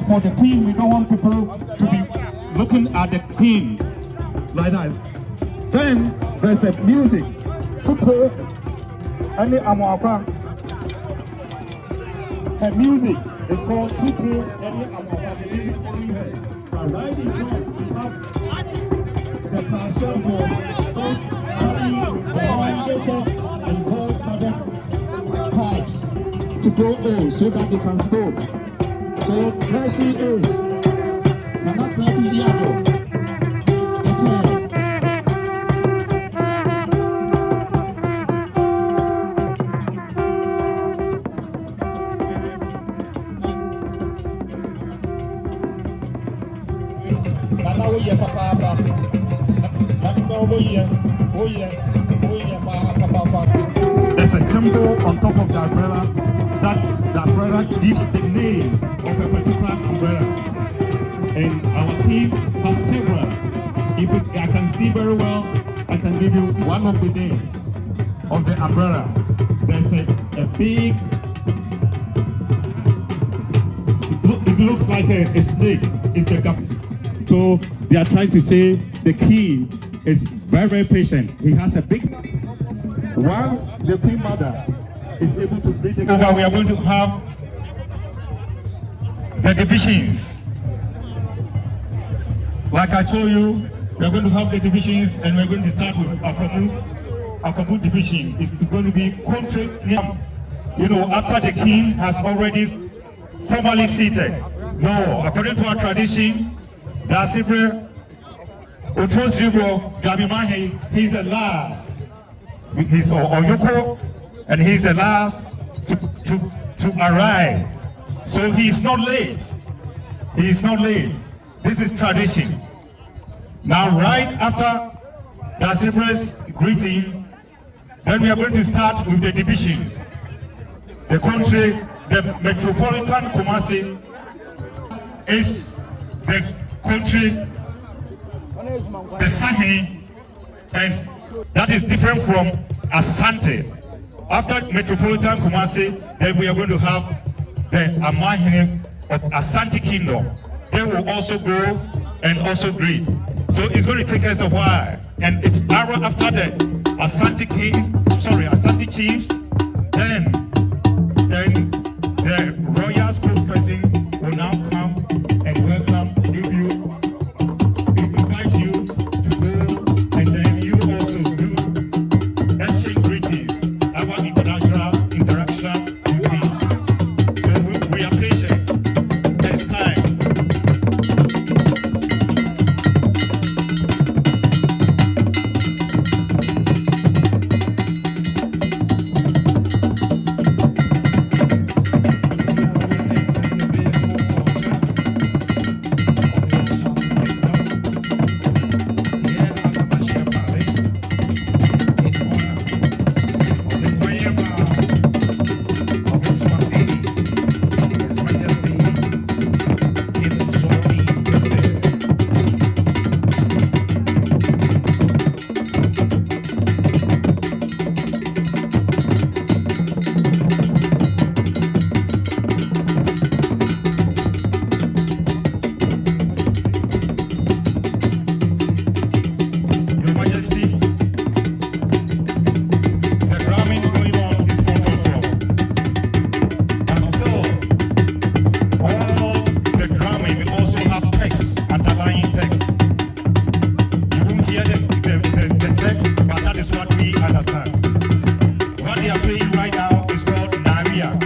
for the queen. We don't want people to be looking at the queen like that. Then there's a music. Tupo, any amwaka. Her music is called Tupo, any amwaka. And right in front, we have the passion for those and hold certain pipes to go on so that they can score. So there she is. Nana Klabi Diabo. Nana Oye Papa. There's a symbol on top of the umbrella that the umbrella gives the name of a particular umbrella. And our team has several. If I can see very well, I can give you one of the names of the umbrella. There's a big, it looks like a snake. It's the gap. So they are trying to say the key is very, very patient. He has a big. Once the queen mother is able to breathe over, we are going to have the divisions. Like I told you, we are going to have the divisions, and we're going to start with Akabu division. It's going to be country. You know, after the king has already formally seated. No, according to our tradition, that's he's the last. He's Oyoko, and he's the last to arrive. So he's not late. He is not late. This is tradition. Now, right after the Cyprus greeting, then we are going to start with the divisions. The country, the metropolitan Kumasi is the country, the Sahi, and that is different from Asante. After metropolitan Kumasi, then we are going to have the Amahine of Asante Kingdom. They will also go and also greet. So it's going to take us a while. And it's hour after the Asante chiefs, then the royal spokesperson will now come and welcome, invite you to go, and then you also do exchange greetings, our international interaction routine. So we are patient. There's time. The text, but that is what we understand.